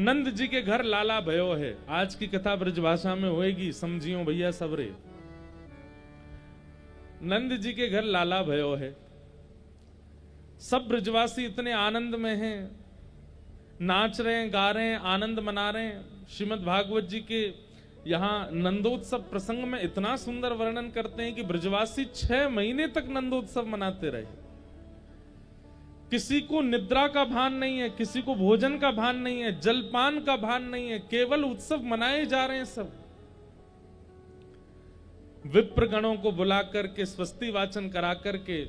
नंद जी के घर लाला भयो है। आज की कथा ब्रजभाषा में होएगी, समझियो भैया सबरे। नंद जी के घर लाला भयो है। सब ब्रजवासी इतने आनंद में हैं, नाच रहे हैं, गा रहे हैं, आनंद मना रहे हैं। श्रीमद् भागवत जी के यहाँ नंदोत्सव प्रसंग में इतना सुंदर वर्णन करते हैं कि ब्रजवासी 6 महीने तक नंदोत्सव मनाते रहे। किसी को निद्रा का भान नहीं है, किसी को भोजन का भान नहीं है, जलपान का भान नहीं है, केवल उत्सव मनाए जा रहे हैं सब। विप्र गणों को बुला करके स्वस्ति वाचन करा करके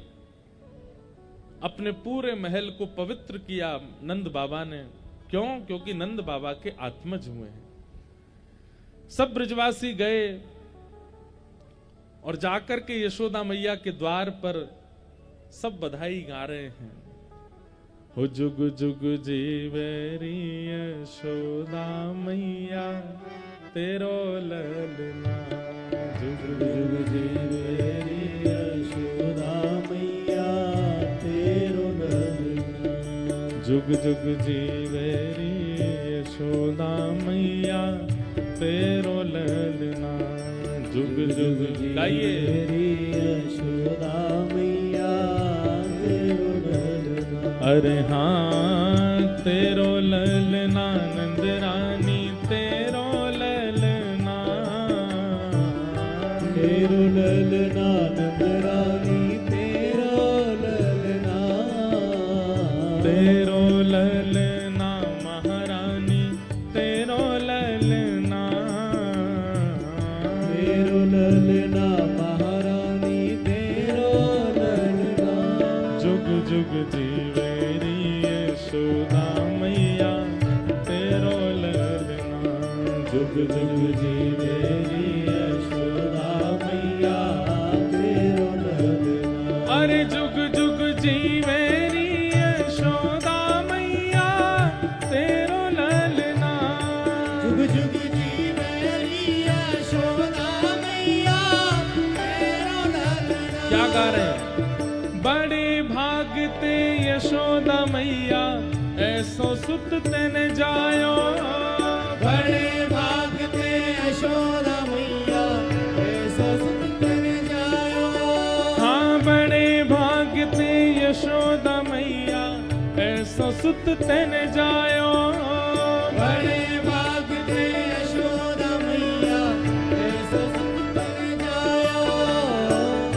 अपने पूरे महल को पवित्र किया नंद बाबा ने। क्यों? क्योंकि नंद बाबा के आत्मज हुए हैं। सब ब्रजवासी गए और जाकर के यशोदा मैया के द्वार पर सब बधाई गा रहे हैं। हो जुग जुग जीवेरी यशोदा मैया तेरो ललना। जुग जुग जीवेरी यशोदा मैया तेरो ललना। जुग जुग जीवेरी यशोदा मैया तेरो ललना। जुग जुग गाइए यशोदा मैया तेरो ललना। अरे हाँ तेरो ललना नंद रानी तेरो ललना। तेरो ललना नंद रानी तेरो ललना। तेरो ललना महारानी तेरो ललना। तेरो ललना महारानी तेरो ललना। जुग जुग जीवेरी यशोदा मैया तेरो ललना। जुग जुग जीवेरी यशोदा मैया तेरो ललना। अरे जुग जुग जीवेरी यशोदा मैया तेरो ललना। जुग जुग जीवेरी यशोदा मैया तेरो ललना। क्या गा रहे हैं? बड़े भागते यशोदा मैया ऐसो सुत तेने जायो। बड़े भागते यशोदा मैया ऐसो सुत तेने जायो। हाँ बड़े भागते यशोदा मैया ऐसो सुत तेने जायो। बड़े भागते यशोदा मैया ऐसो सुत तेने जायो।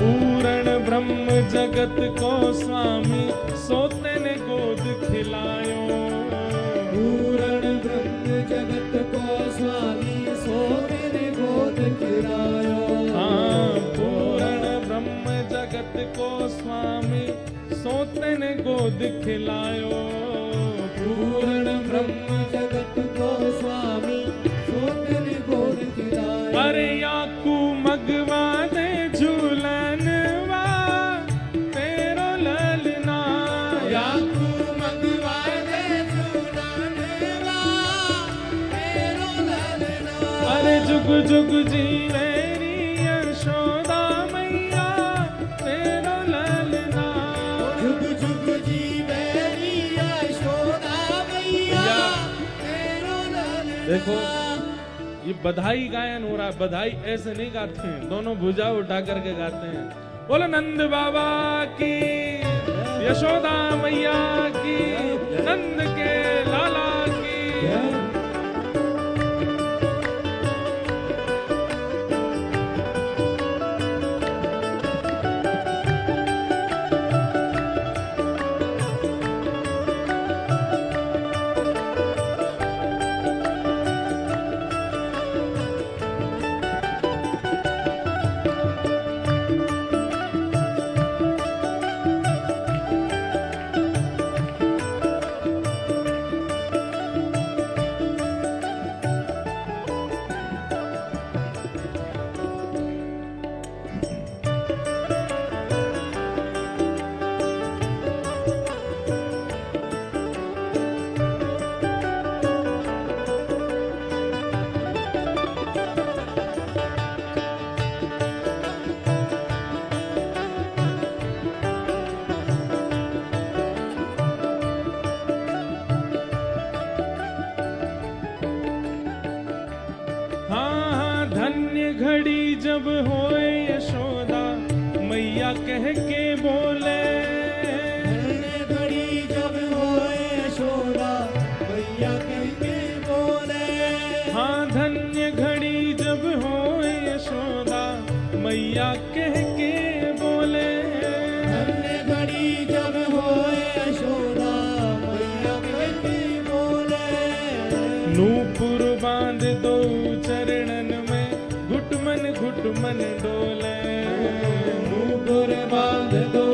पूर्ण ब्रह्म जगत को स्वामी सोते ने गोद खिलायो। पूर्ण ब्रह्म जगत को स्वामी सोते ने गोद खिलायो। हाँ पूर्ण ब्रह्म जगत को स्वामी सोते ने गोद खिलायो। पूर्ण ब्रह्म जगत को स्वामी सोते ने गोद खिलायो। अरे याकू मगवा दे झूलन जुग जुग जीवेरी यशोदा मैया तेरो ललना। जुग जुग जीवेरी यशोदा मैया तेरो ललना। देखो ये बधाई गायन हो रहा है। बधाई ऐसे नहीं गाते हैं, दोनों भुजा उठा करके गाते हैं। बोलो नंद बाबा की, यशोदा मैया की, नंद के लाला की। जब होए यशोदा मैया कह के बोले, धन्य घड़ी जब होए यशोदा मैया कह के बोले। हाँ धन्य घड़ी जब होए यशोदा मैया कह के बोले, धन्य घड़ी जब होए यशोदा मैया कह के बोले। नूपुर बांध दो चरणन में घुटमन घुटमन डोले, नूपुर बांध दो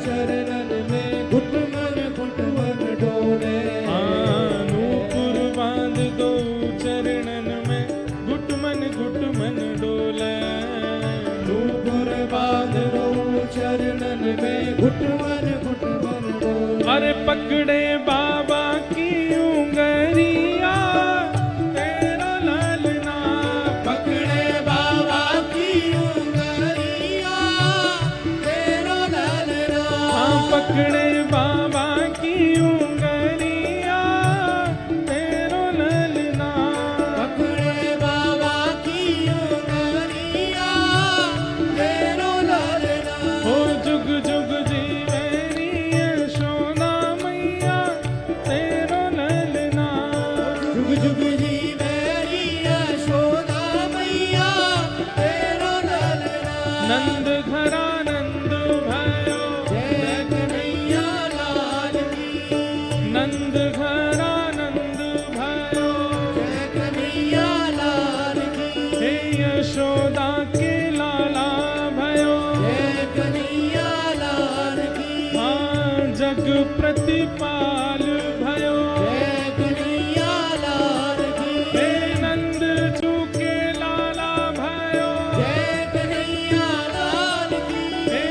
चरणन में घुटमन घुटमन डोले। हाँ नूपुर बांध दो चरणन में घुटमन घुटमन डोले, नूपुर बांध दो चरणन में घुटमन घुटमन डोले। अरे पकड़े बाबा की उंगरिया तेरा ललना, पकड़े बाबा की उंगलियां तेरा ललना। हाँ पकड़े बाबा की उंगरिया तेरो ललना, पकड़े बाबा की उंगलियां तेरा ललना। हो जुग जुग जी मेरी यशोदा मैया तेरो ललना। जुग जुग जी मेरी यशोदा मैया तेरा ललना। नंद घरा नंद भयो, जय कन्हैया लाल की। नंद घरा नंद भयो, जय कन्हैया लाल की। हे यशोदा के लाला भयो। जय कन्हैया लाल की। हाँ जग प्रतिपाल भयो, जय कन्हैया लाल की। हे नंद चूके लाला भयो। जय कन्हैया लाल की। हे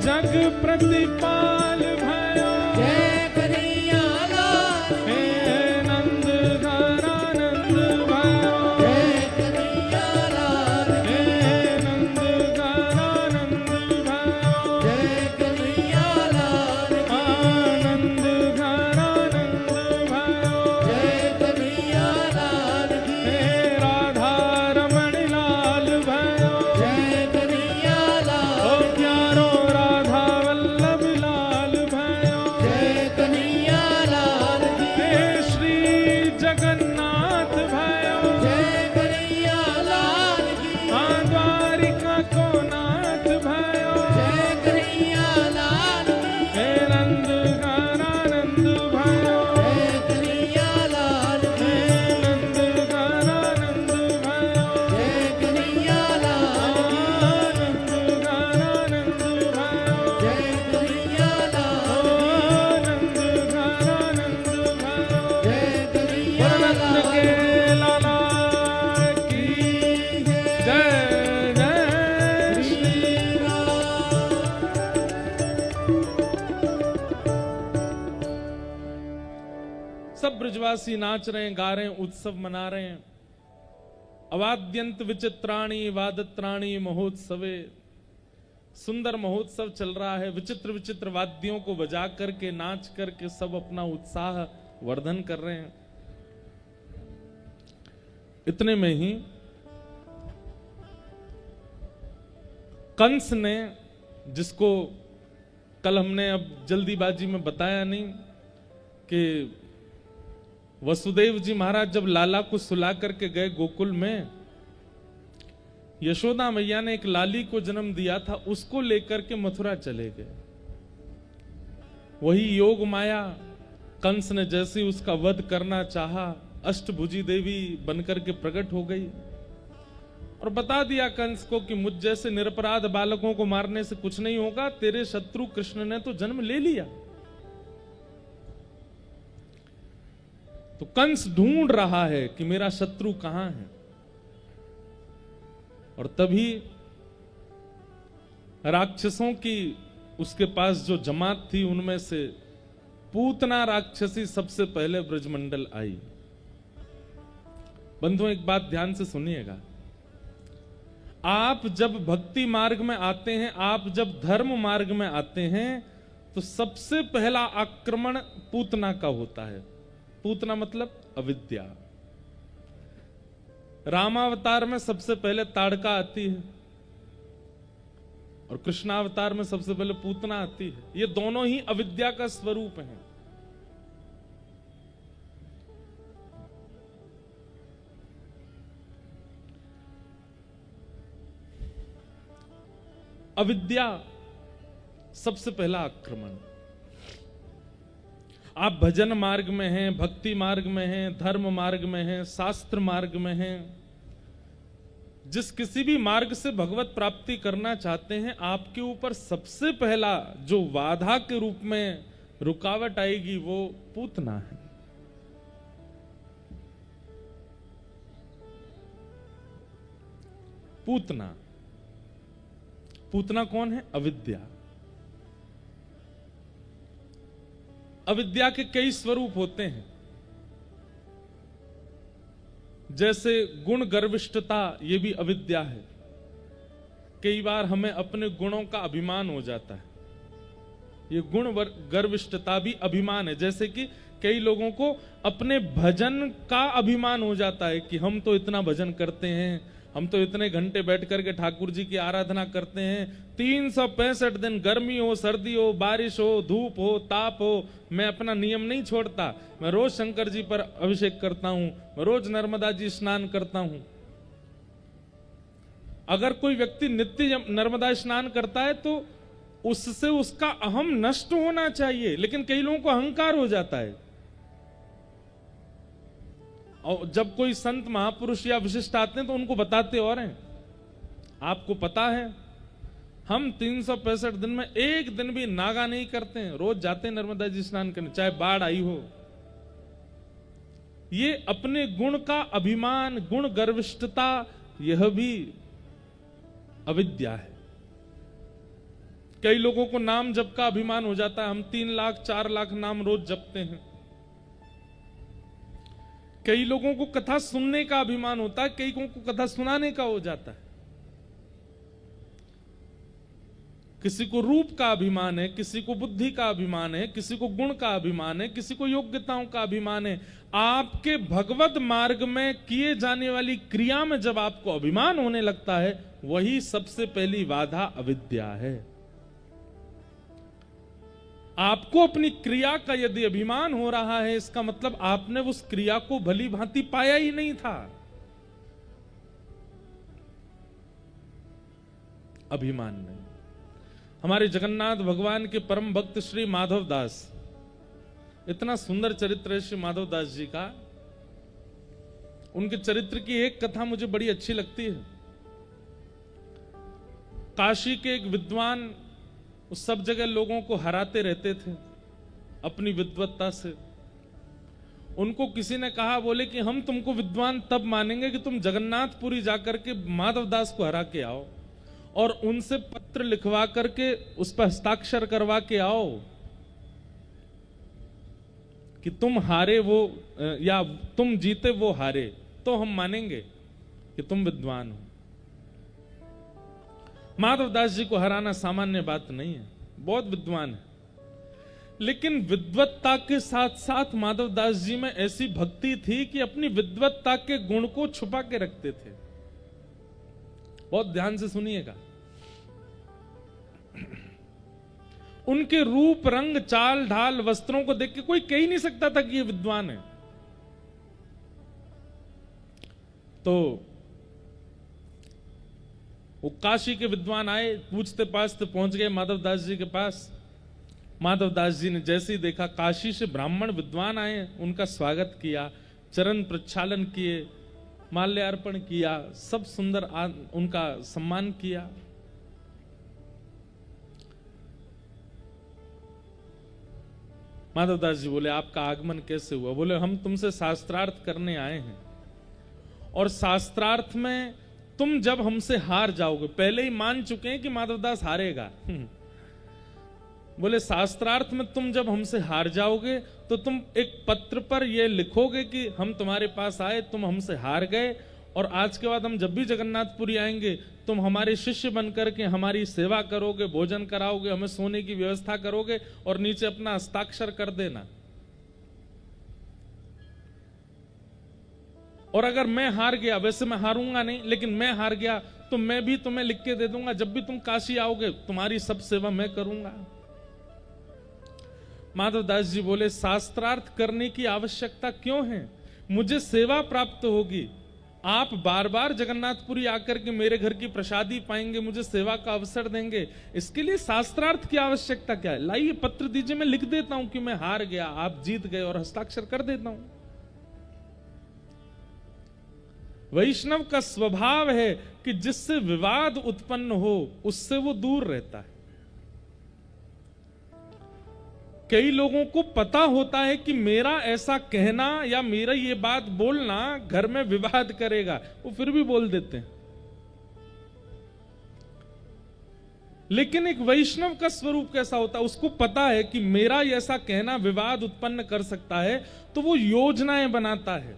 जग प्रतिपाल भयो, जय कन्हैया लाल की। हे नंद घरा नंद भयो। जय कन्हैया लाल की। हे नंद घरा नंद भयो। जय कन्हैया लाल की। आनंद घरा नंद भयो। जय कन्हैया लाल की। हे राधा रमण लाल भयो। जय कन्हैया ओ लाल की। प्यारो राधा वल्लभ लाल भयो। जय कन्हैया लाल की। हे श्री जगन्नाथ भयो। जय कन्हैया लाल की। हाँ द्वारिका को नाथ भयो। जय कन्हैया लाल की। हे नंद घरा नंद भयो। जय कन्हैया लाल की। हे नंद घरा नंद भयो। जय कन्हैया लाल की। आनंद घरा नंद भयो। जय कन्हैया लाल ओ की। नंद घरा नंद भयो। जय कन्हैया नंद लाल के लाला की जय जय श्री राम। सब ब्रजवासी नाच रहे हैं, गा रहे हैं, उत्सव मना रहे हैं। अवाद्यंत विचित्राणी वादत्राणी महोत्सवे, सुंदर महोत्सव चल रहा है। विचित्र विचित्र वाद्यों को बजा करके नाच करके सब अपना उत्साह वर्धन कर रहे हैं। इतने में ही कंस ने, जिसको कल हमने अब जल्दीबाजी में बताया नहीं, कि वसुदेव जी महाराज जब लाला को सुला करके गए गोकुल में, यशोदा मैया ने एक लाली को जन्म दिया था, उसको लेकर के मथुरा चले गए। वही योग माया कंस ने जैसे उसका वध करना चाहा, अष्टभुजी देवी बनकर के प्रकट हो गई और बता दिया कंस को कि मुझ जैसे निरपराध बालकों को मारने से कुछ नहीं होगा, तेरे शत्रु कृष्ण ने तो जन्म ले लिया। तो कंस ढूंढ रहा है कि मेरा शत्रु कहां है, और तभी राक्षसों की उसके पास जो जमात थी उनमें से पूतना राक्षसी सबसे पहले ब्रजमंडल आई। बंधुओं एक बात ध्यान से सुनिएगा, आप जब भक्ति मार्ग में आते हैं, आप जब धर्म मार्ग में आते हैं, तो सबसे पहला आक्रमण पूतना का होता है। पूतना मतलब अविद्या। रामावतार में सबसे पहले ताड़का आती है, और कृष्णावतार में सबसे पहले पूतना आती है। ये दोनों ही अविद्या का स्वरूप हैं। अविद्या सबसे पहला आक्रमण। आप भजन मार्ग में हैं, भक्ति मार्ग में हैं, धर्म मार्ग में हैं, शास्त्र मार्ग में हैं, जिस किसी भी मार्ग से भगवत प्राप्ति करना चाहते हैं, आपके ऊपर सबसे पहला जो बाधा के रूप में रुकावट आएगी वो पूतना है। पूतना। पूतना कौन है? अविद्या। अविद्या के कई स्वरूप होते हैं, जैसे गुण गर्विष्ठता, ये भी अविद्या है। कई बार हमें अपने गुणों का अभिमान हो जाता है। ये गुण गर्विष्ठता भी अभिमान है। जैसे कि कई लोगों को अपने भजन का अभिमान हो जाता है कि हम तो इतना भजन करते हैं, हम तो इतने घंटे बैठ करके ठाकुर जी की आराधना करते हैं, 365 दिन, गर्मी हो, सर्दी हो, बारिश हो, धूप हो, ताप हो, मैं अपना नियम नहीं छोड़ता। मैं रोज शंकर जी पर अभिषेक करता हूं, मैं रोज नर्मदा जी स्नान करता हूं। अगर कोई व्यक्ति नित्य नर्मदा स्नान करता है तो उससे उसका अहम नष्ट होना चाहिए, लेकिन कई लोगों को अहंकार हो जाता है। और जब कोई संत महापुरुष या विशिष्ट आते हैं तो उनको बताते और हैं, आपको पता है हम 365 दिन में एक दिन भी नागा नहीं करते हैं, रोज जाते हैं नर्मदा जी स्नान करने, चाहे बाढ़ आई हो। ये अपने गुण का अभिमान, गुण गर्विष्ठता, यह भी अविद्या है। कई लोगों को नाम जप का अभिमान हो जाता है, हम 3 लाख 4 लाख नाम रोज जपते हैं। कई लोगों को कथा सुनने का अभिमान होता है, कई को कथा सुनाने का हो जाता है। किसी को रूप का अभिमान है, किसी को बुद्धि का अभिमान है, किसी को गुण का अभिमान है, किसी को योग्यताओं का अभिमान है। आपके भगवत मार्ग में किए जाने वाली क्रिया में जब आपको अभिमान होने लगता है, वही सबसे पहली बाधा अविद्या है। आपको अपनी क्रिया का यदि अभिमान हो रहा है, इसका मतलब आपने उस क्रिया को भली भांति पाया ही नहीं था। अभिमान नहीं। हमारे जगन्नाथ भगवान के परम भक्त श्री माधव दास, इतना सुंदर चरित्र है श्री माधव दास जी का। उनके चरित्र की एक कथा मुझे बड़ी अच्छी लगती है। काशी के एक विद्वान उस सब जगह लोगों को हराते रहते थे अपनी विद्वत्ता से। उनको किसी ने कहा, बोले कि हम तुमको विद्वान तब मानेंगे कि तुम जगन्नाथपुरी जाकर के माधव दास को हरा के आओ और उनसे पत्र लिखवा करके उस पर हस्ताक्षर करवा के आओ कि तुम हारे वो या तुम जीते वो हारे, तो हम मानेंगे कि तुम विद्वान हो। माधव दास जी को हराना सामान्य बात नहीं है, बहुत विद्वान है। लेकिन विद्वत्ता के साथ साथ माधव दास जी में ऐसी भक्ति थी कि अपनी विद्वत्ता के गुण को छुपा के रखते थे। बहुत ध्यान से सुनिएगा। उनके रूप, रंग, चाल ढाल, वस्त्रों को देख के कोई कह ही नहीं सकता था कि ये विद्वान है। तो वो काशी के विद्वान आए, पूछते पाछते पहुंच गए माधव दास जी के पास। माधव दास जी ने जैसे ही देखा काशी से ब्राह्मण विद्वान आए, उनका स्वागत किया, चरण प्रक्षालन किए, माल्यार्पण किया, सब सुंदर उनका सम्मान किया। माधव दास जी बोले, आपका आगमन कैसे हुआ? बोले, हम तुमसे शास्त्रार्थ करने आए हैं और शास्त्रार्थ में तुम जब हमसे हार जाओगे, पहले ही मान चुके हैं कि माधवदास हारेगा। बोले, शास्त्रार्थ में तुम जब हमसे हार जाओगे तो तुम एक पत्र पर यह लिखोगे कि हम तुम्हारे पास आए, तुम हमसे हार गए, और आज के बाद हम जब भी जगन्नाथपुरी आएंगे तुम हमारे शिष्य बनकर के हमारी सेवा करोगे, भोजन कराओगे, हमें सोने की व्यवस्था करोगे और नीचे अपना हस्ताक्षर कर देना। और अगर मैं हार गया, वैसे मैं हारूंगा नहीं, लेकिन मैं हार गया तो मैं भी तुम्हें लिख के दे दूंगा, जब भी तुम काशी आओगे तुम्हारी सब सेवा मैं करूंगा। माधवदास जी बोले शास्त्रार्थ करने की आवश्यकता क्यों है, मुझे सेवा प्राप्त होगी। आप बार बार जगन्नाथपुरी आकर के मेरे घर की प्रसादी पाएंगे, मुझे सेवा का अवसर देंगे, इसके लिए शास्त्रार्थ की आवश्यकता क्या है। लाइए पत्र दीजिए, मैं लिख देता हूं कि मैं हार गया, आप जीत गए, और हस्ताक्षर कर देता हूं। वैष्णव का स्वभाव है कि जिससे विवाद उत्पन्न हो उससे वो दूर रहता है। कई लोगों को पता होता है कि मेरा ऐसा कहना या मेरा ये बात बोलना घर में विवाद करेगा, वो फिर भी बोल देते हैं। लेकिन एक वैष्णव का स्वरूप कैसा होता है, उसको पता है कि मेरा ऐसा कहना विवाद उत्पन्न कर सकता है, तो वो योजनाएं बनाता है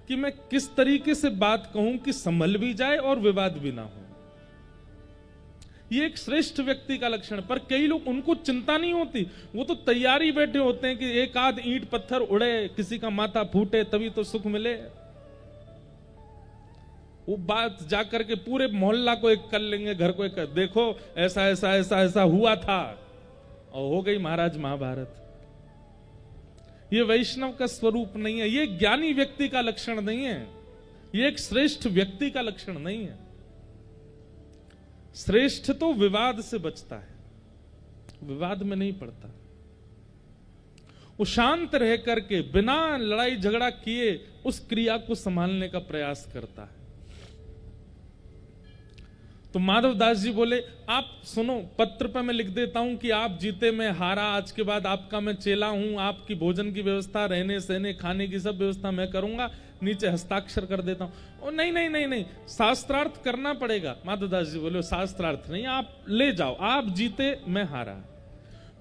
कि मैं किस तरीके से बात कहूं कि संभल भी जाए और विवाद भी ना हो। ये एक श्रेष्ठ व्यक्ति का लक्षण। पर कई लोग, उनको चिंता नहीं होती, वो तो तैयारी बैठे होते हैं कि एक आध ईंट पत्थर उड़े, किसी का माथा फूटे, तभी तो सुख मिले। वो बात जाकर के पूरे मोहल्ला को एक कर लेंगे, घर को एक, देखो ऐसा ऐसा ऐसा ऐसा हुआ था, और हो गई महाराज महाभारत। ये वैष्णव का स्वरूप नहीं है, ये ज्ञानी व्यक्ति का लक्षण नहीं है, ये एक श्रेष्ठ व्यक्ति का लक्षण नहीं है। श्रेष्ठ तो विवाद से बचता है, विवाद में नहीं पड़ता। वो शांत रह करके बिना लड़ाई झगड़ा किए उस क्रिया को संभालने का प्रयास करता है। तो माधवदास जी बोले आप सुनो, पत्र पे मैं लिख देता हूं कि आप जीते मैं हारा, आज के बाद आपका मैं चेला हूं, आपकी भोजन की व्यवस्था, रहने सहने खाने की सब व्यवस्था मैं करूंगा, नीचे हस्ताक्षर कर देता हूं। नहीं नहीं नहीं नहीं, शास्त्रार्थ करना पड़ेगा। माधवदास जी बोले शास्त्रार्थ नहीं, आप ले जाओ, आप जीते मैं हारा।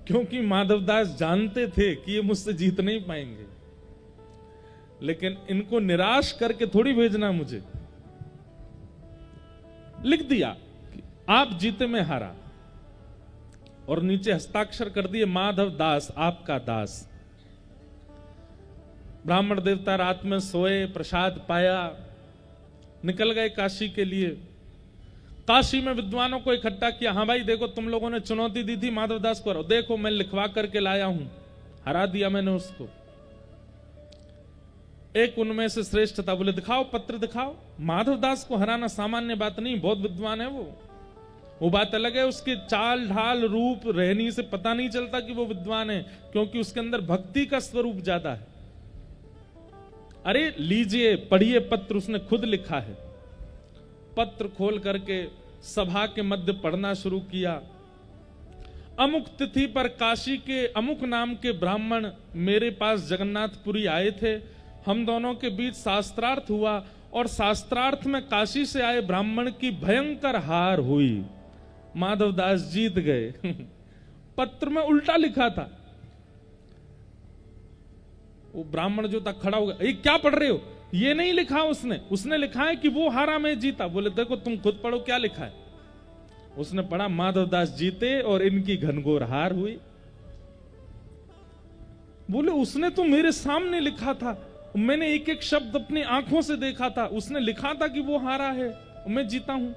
क्योंकि माधवदास जानते थे कि ये मुझसे जीत नहीं पाएंगे, लेकिन इनको निराश करके थोड़ी भेजना मुझे। लिख दिया कि आप जीते मैं हारा, और नीचे हस्ताक्षर कर दिए माधव दास आपका दास। ब्राह्मण देवता रात में सोए, प्रसाद पाया, निकल गए काशी के लिए। काशी में विद्वानों को इकट्ठा किया, हाँ भाई देखो तुम लोगों ने चुनौती दी थी माधवदास को, देखो मैं लिखवा करके लाया हूं, हरा दिया मैंने उसको। एक उनमें से श्रेष्ठ था, बोले दिखाओ पत्र दिखाओ। माधवदास को हराना सामान्य बात नहीं, बहुत विद्वान है वो बात अलग है। उसके चाल ढाल रूप रहनी से पता नहीं चलता कि वो विद्वान है, क्योंकि उसके अंदर भक्ति का स्वरूप ज्यादा है। अरे लीजिए पढ़िए पत्र, उसने खुद लिखा है। पत्र खोल करके सभा के मध्य पढ़ना शुरू किया। अमुक तिथि पर काशी के अमुक नाम के ब्राह्मण मेरे पास जगन्नाथपुरी आए थे, हम दोनों के बीच शास्त्रार्थ हुआ, और शास्त्रार्थ में काशी से आए ब्राह्मण की भयंकर हार हुई, माधवदास जीत गए। पत्र में उल्टा लिखा था। वो ब्राह्मण जो था खड़ा हो गया, ये क्या पढ़ रहे हो, ये नहीं लिखा उसने लिखा है कि वो हारा मैं जीता। बोले देखो तुम खुद पढ़ो क्या लिखा है। उसने पढ़ा माधवदास जीते और इनकी घनघोर हार हुई। बोले उसने तो मेरे सामने लिखा था, मैंने एक एक शब्द अपनी आंखों से देखा था, उसने लिखा था कि वो हारा है, मैं जीता हूं।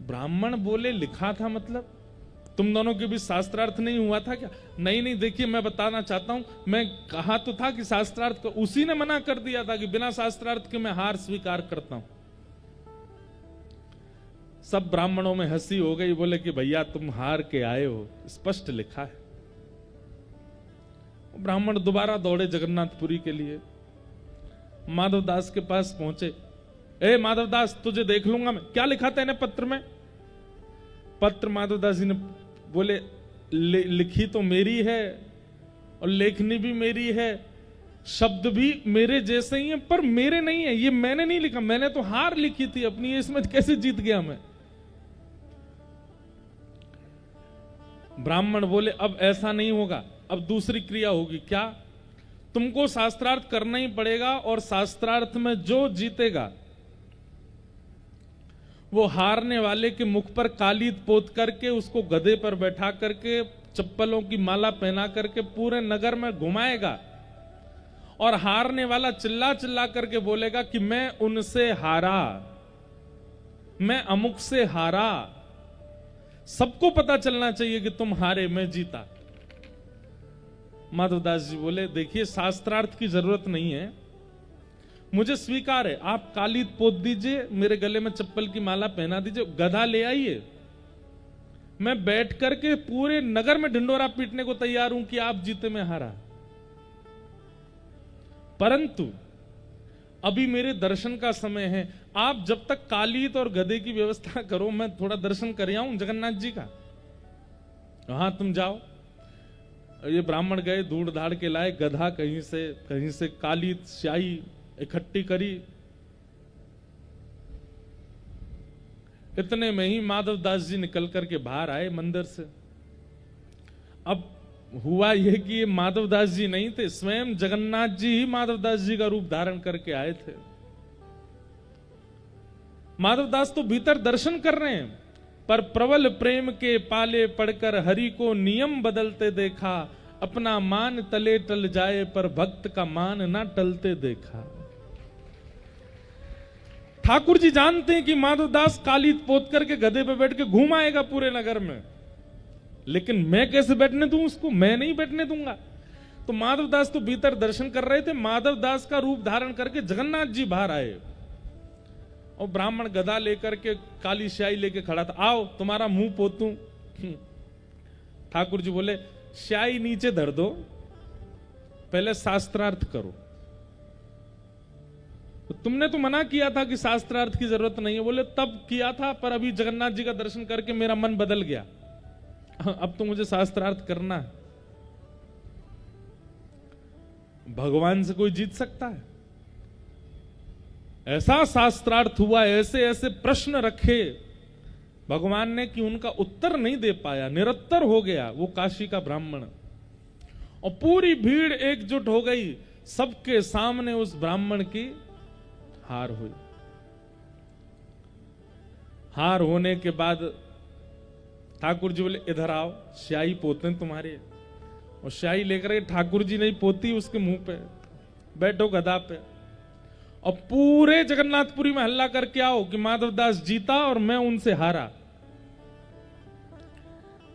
ब्राह्मण बोले लिखा था मतलब तुम दोनों के बीच शास्त्रार्थ नहीं हुआ था क्या? नहीं नहीं, देखिए मैं बताना चाहता हूं, मैं कहा तो था कि शास्त्रार्थ को, उसी ने मना कर दिया था कि बिना शास्त्रार्थ के मैं हार स्वीकार करता हूं। सब ब्राह्मणों में हंसी हो गई। बोले कि भैया तुम हार के आए हो, स्पष्ट लिखा है। ब्राह्मण दोबारा दौड़े जगन्नाथपुरी के लिए, माधवदास के पास पहुंचे। ए माधवदास तुझे देख लूंगा मैं, क्या लिखा था इन्हें पत्र में? पत्र माधवदास जी ने बोले लिखी तो मेरी है और लेखनी भी मेरी है, शब्द भी मेरे जैसे ही है, पर मेरे नहीं है, ये मैंने नहीं लिखा, मैंने तो हार लिखी थी अपनी, इसमें कैसे जीत गया मैं? ब्राह्मण बोले अब ऐसा नहीं होगा, अब दूसरी क्रिया होगी। क्या? तुमको शास्त्रार्थ करना ही पड़ेगा, और शास्त्रार्थ में जो जीतेगा वो हारने वाले के मुख पर कालीद पोत करके, उसको गधे पर बैठा करके, चप्पलों की माला पहना करके पूरे नगर में घुमाएगा, और हारने वाला चिल्ला चिल्ला करके बोलेगा कि मैं उनसे हारा, मैं अमुक से हारा। सबको पता चलना चाहिए कि तुम हारे, मैं जीता। माधवदास जी बोले, देखिए शास्त्रार्थ की जरूरत नहीं है, मुझे स्वीकार है, आप कालीत पोत दीजिए, मेरे गले में चप्पल की माला पहना दीजिए, गधा ले आइए, मैं बैठ करके पूरे नगर में ढिंडोरा पीटने को तैयार हूं कि आप जीते मैं हारा। परंतु अभी मेरे दर्शन का समय है, आप जब तक कालीत और गधे की व्यवस्था करो, मैं थोड़ा दर्शन कर आऊं जगन्नाथ जी का। हाँ तुम जाओ। ये ब्राह्मण गए, धूड़ धाड़ के लाए गधा, कहीं से कालीत स्याही इकट्ठी करी। इतने में ही माधवदास जी निकल करके बाहर आए मंदिर से। अब हुआ यह कि ये माधवदास जी नहीं थे, स्वयं जगन्नाथ जी ही माधवदास जी का रूप धारण करके आए थे। माधवदास तो भीतर दर्शन कर रहे हैं, पर प्रबल प्रेम के पाले पड़कर हरि को नियम बदलते देखा, अपना मान तले टल जाए पर भक्त का मान ना टलते देखा। ठाकुर जी जानते हैं कि माधवदास कालीत पोत करके गधे पे बैठ के घूम आएगा पूरे नगर में, लेकिन मैं कैसे बैठने दूं उसको, मैं नहीं बैठने दूंगा। तो माधवदास तो भीतर दर्शन कर रहे थे, माधवदास का रूप धारण करके जगन्नाथ जी बाहर आए और ब्राह्मण गधा लेकर के काली स्याही लेके खड़ा था, आओ तुम्हारा मुंह पोतूं। ठाकुर जी बोले, स्याही नीचे धर दो, पहले शास्त्रार्थ करो। तो तुमने तो मना किया था कि शास्त्रार्थ की जरूरत नहीं है। बोले तब किया था, पर अभी जगन्नाथ जी का दर्शन करके मेरा मन बदल गया, अब तो मुझे शास्त्रार्थ करना है। भगवान से कोई जीत सकता है? ऐसा शास्त्रार्थ हुआ, ऐसे ऐसे प्रश्न रखे भगवान ने कि उनका उत्तर नहीं दे पाया, निरत्तर हो गया वो काशी का ब्राह्मण। और पूरी भीड़ एकजुट हो गई, सबके सामने उस ब्राह्मण की हार हुई। हार होने के बाद ठाकुर जी बोले, इधर आओ, स्याही पोते तुम्हारे। और स्याही लेकर ठाकुर जी नहीं पोती उसके मुंह पे, बैठो गधा पे, और पूरे जगन्नाथपुरी में हल्ला करके आओ कि माधवदास जीता और मैं उनसे हारा।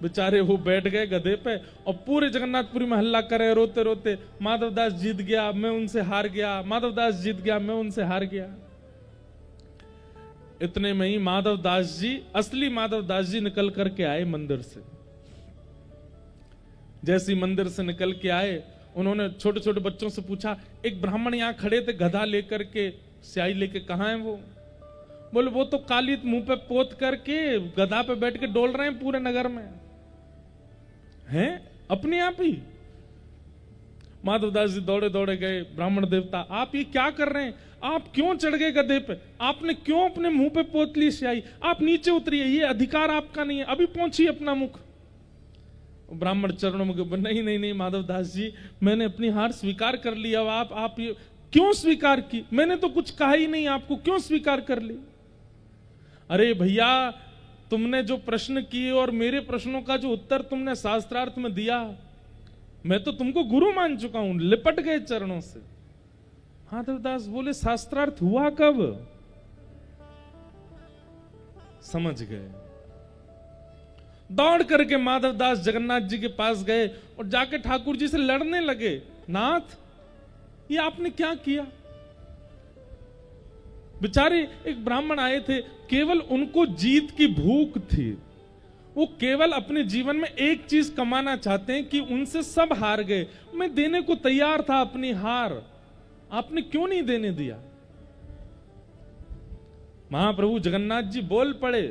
बेचारे वो बैठ गए गधे पे और पूरे जगन्नाथपुरी में हल्ला करे रोते रोते, माधवदास जीत गया, मैं उनसे हार गया, माधवदास जीत गया, मैं उनसे हार गया। इतने में ही माधवदास जी, असली माधवदास जी निकल करके आए मंदिर से। जैसे मंदिर से निकल के आए, उन्होंने छोटे छोटे बच्चों से पूछा, एक ब्राह्मण यहां खड़े थे गधा लेकर के, स्याही लेके, कहां है वो? बोले वो तो कालीत मुंह पे पोत करके गधा पे बैठ के डोल रहे हैं पूरे नगर में। हैं अपने आप ही? माधवदास जी दौड़े दौड़े गए, ब्राह्मण देवता आप ये क्या कर रहे हैं? आप क्यों चढ़ गए गधे पे? आपने क्यों अपने मुंह पे पोत ली स्याही? आप नीचे उतरिए, ये अधिकार आपका नहीं है, अभी पहुंचिए अपना मुख। ब्राह्मण चरणों में, नहीं नहीं नहीं माधवदास जी, मैंने अपनी हार स्वीकार कर ली। अब आप ये क्यों स्वीकार की? मैंने तो कुछ कहा ही नहीं आपको, क्यों स्वीकार कर ली? अरे भैया, तुमने जो प्रश्न किए और मेरे प्रश्नों का जो उत्तर तुमने शास्त्रार्थ में दिया, मैं तो तुमको गुरु मान चुका हूं। लिपट गए चरणों से। माधवदास बोले, शास्त्रार्थ हुआ कब? समझ गए। दौड़ करके माधवदास जगन्नाथ जी के पास गए और जाके ठाकुर जी से लड़ने लगे, नाथ ये आपने क्या किया? बेचारे एक ब्राह्मण आए थे, केवल उनको जीत की भूख थी। वो केवल अपने जीवन में एक चीज कमाना चाहते हैं कि उनसे सब हार गए, मैं देने को तैयार था अपनी हार, आपने क्यों नहीं देने दिया? महाप्रभु जगन्नाथ जी बोल पड़े,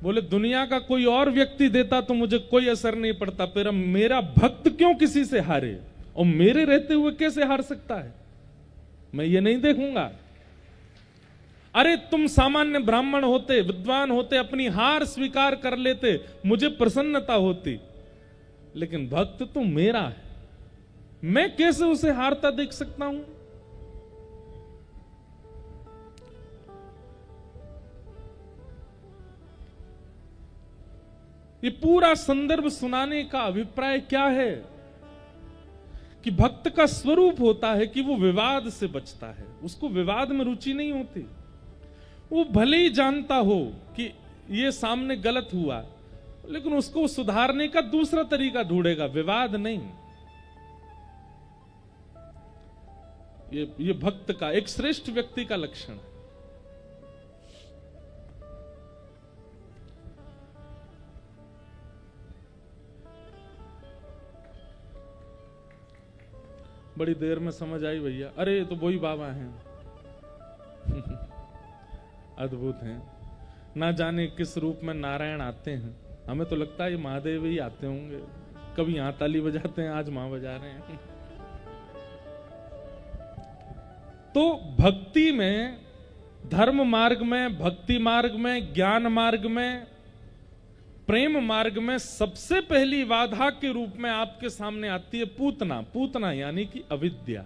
बोले दुनिया का कोई और व्यक्ति देता तो मुझे कोई असर नहीं पड़ता, पर मेरा भक्त क्यों किसी से हारे, और मेरे रहते हुए कैसे हार सकता है, मैं ये नहीं देखूंगा। अरे तुम सामान्य ब्राह्मण होते, विद्वान होते, अपनी हार स्वीकार कर लेते, मुझे प्रसन्नता होती, लेकिन भक्त तो मेरा है, मैं कैसे उसे हारता देख सकता हूं? ये पूरा संदर्भ सुनाने का अभिप्राय क्या है कि भक्त का स्वरूप होता है कि वो विवाद से बचता है, उसको विवाद में रुचि नहीं होती। वो भले ही जानता हो कि ये सामने गलत हुआ, लेकिन उसको सुधारने का दूसरा तरीका ढूंढेगा, विवाद नहीं। ये भक्त का, एक श्रेष्ठ व्यक्ति का लक्षण है। बड़ी देर में समझ आई भैया, अरे ये तो वही बाबा हैं। अद्भुत हैं, ना जाने किस रूप में नारायण आते हैं। हमें तो लगता है ये महादेव ही आते होंगे, कभी यहां ताली बजाते हैं, आज वहां बजा रहे हैं। तो भक्ति में, धर्म मार्ग में, भक्ति मार्ग में, ज्ञान मार्ग में, प्रेम मार्ग में सबसे पहली बाधा के रूप में आपके सामने आती है पूतना। पूतना यानी कि अविद्या।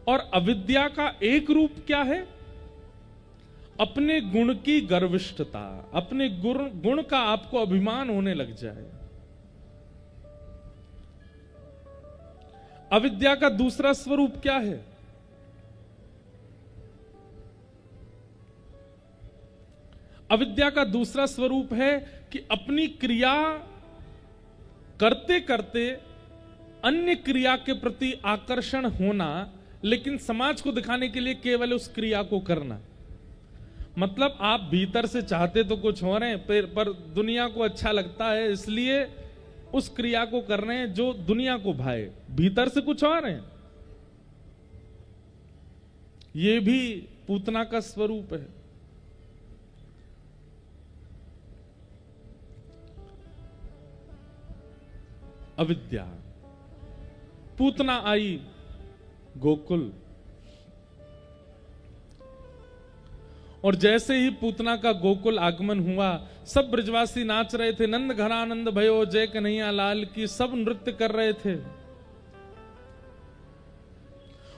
और अविद्या का एक रूप क्या है? अपने गुण की गर्विष्ठता, अपने गुण का आपको अभिमान होने लग जाए। अविद्या का दूसरा स्वरूप क्या है? अविद्या का दूसरा स्वरूप है कि अपनी क्रिया करते करते अन्य क्रिया के प्रति आकर्षण होना, लेकिन समाज को दिखाने के लिए केवल उस क्रिया को करना। मतलब आप भीतर से चाहते तो कुछ हो रहे हैं, पर दुनिया को अच्छा लगता है इसलिए उस क्रिया को कर रहे हैं जो दुनिया को भाए, भीतर से कुछ और है। ये भी पूतना का स्वरूप है। अविद्या। पूतना आई गोकुल, और जैसे ही पूतना का गोकुल आगमन हुआ, सब ब्रजवासी नाच रहे थे, नंद घरानंद भयो जय कन्हैया लाल की, सब नृत्य कर रहे थे।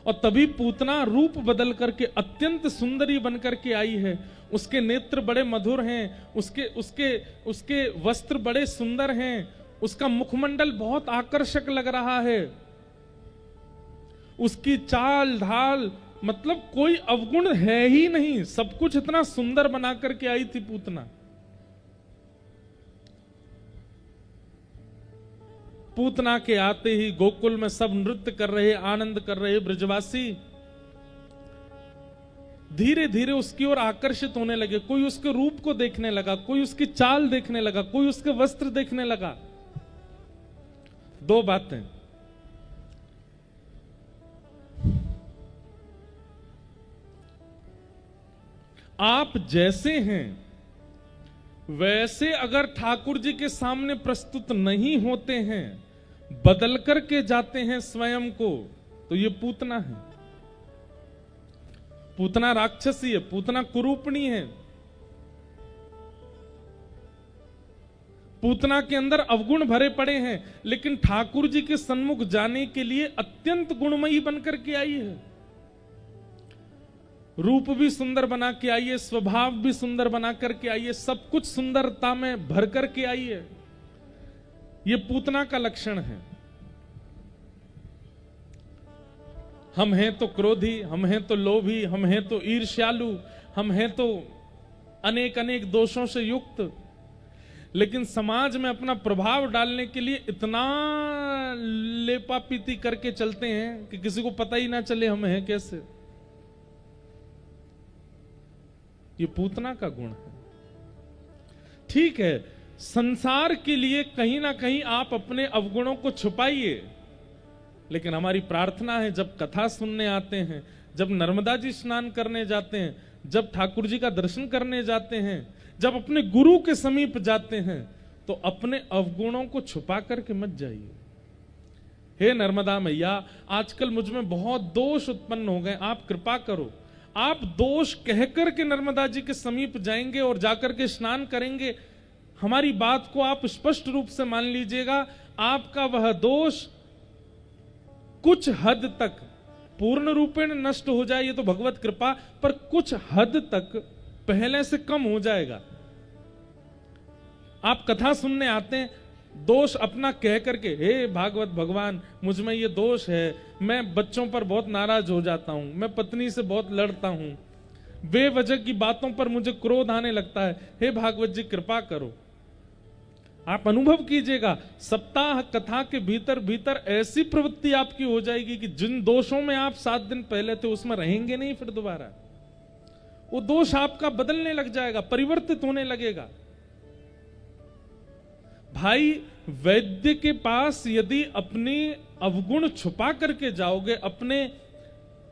और तभी पूतना रूप बदल करके अत्यंत सुंदरी बनकर के आई है। उसके नेत्र बड़े मधुर हैं, उसके वस्त्र बड़े सुंदर हैं, उसका मुखमंडल बहुत आकर्षक लग रहा है, उसकी चाल ढाल, मतलब कोई अवगुण है ही नहीं, सब कुछ इतना सुंदर बना करके आई थी पूतना। पूतना के आते ही गोकुल में सब नृत्य कर रहे, आनंद कर रहे ब्रजवासी धीरे धीरे उसकी ओर आकर्षित होने लगे। कोई उसके रूप को देखने लगा, कोई उसकी चाल देखने लगा, कोई उसके वस्त्र देखने लगा। दो बातें, आप जैसे हैं वैसे अगर ठाकुर जी के सामने प्रस्तुत नहीं होते हैं, बदल करके जाते हैं स्वयं को, तो ये पूतना है। पूतना राक्षसी है, पूतना कुरूपणी है। पूतना के अंदर अवगुण भरे पड़े हैं, लेकिन ठाकुर जी के सन्मुख जाने के लिए अत्यंत गुणमयी बनकर के आई है। रूप भी सुंदर बना के आई है, स्वभाव भी सुंदर बना करके आई है, सब कुछ सुंदरता में भर करके आई है। ये पूतना का लक्षण है। हम हैं तो क्रोधी, हम हैं तो लोभी, हम हैं तो ईर्ष्यालु, हम हैं तो अनेक अनेक दोषों से युक्त, लेकिन समाज में अपना प्रभाव डालने के लिए इतना लेपापीती करके चलते हैं कि किसी को पता ही ना चले हम हैं कैसे। ये पूतना का गुण है। ठीक है, संसार के लिए कहीं ना कहीं आप अपने अवगुणों को छुपाइए, लेकिन हमारी प्रार्थना है जब कथा सुनने आते हैं, जब नर्मदा जी स्नान करने जाते हैं, जब ठाकुर जी का दर्शन करने जाते हैं, जब अपने गुरु के समीप जाते हैं, तो अपने अवगुणों को छुपा करके मत जाइए। हे नर्मदा मैया, आजकल मुझ में बहुत दोष उत्पन्न हो गए, आप कृपा करो। आप दोष कहकर के नर्मदा जी के समीप जाएंगे और जाकर के स्नान करेंगे, हमारी बात को आप स्पष्ट रूप से मान लीजिएगा, आपका वह दोष कुछ हद तक पूर्ण रूपेण नष्ट हो जाए, ये तो भगवत कृपा, पर कुछ हद तक पहले से कम हो जाएगा। आप कथा सुनने आते हैं, दोष अपना कह करके, हे भागवत भगवान मुझ में ये दोष है, मैं बच्चों पर बहुत नाराज हो जाता हूं, मैं पत्नी से बहुत लड़ता हूं, बेवजह की बातों पर मुझे क्रोध आने लगता है, हे भागवत जी कृपा करो। आप अनुभव कीजिएगा, सप्ताह कथा के भीतर भीतर ऐसी प्रवृत्ति आपकी हो जाएगी कि जिन दोषों में आप 7 दिन पहले थे उसमें रहेंगे नहीं फिर दोबारा। वो दोष आपका बदलने लग जाएगा, परिवर्तित होने लगेगा। भाई वैद्य के पास यदि अपनी अवगुण छुपा करके जाओगे, अपने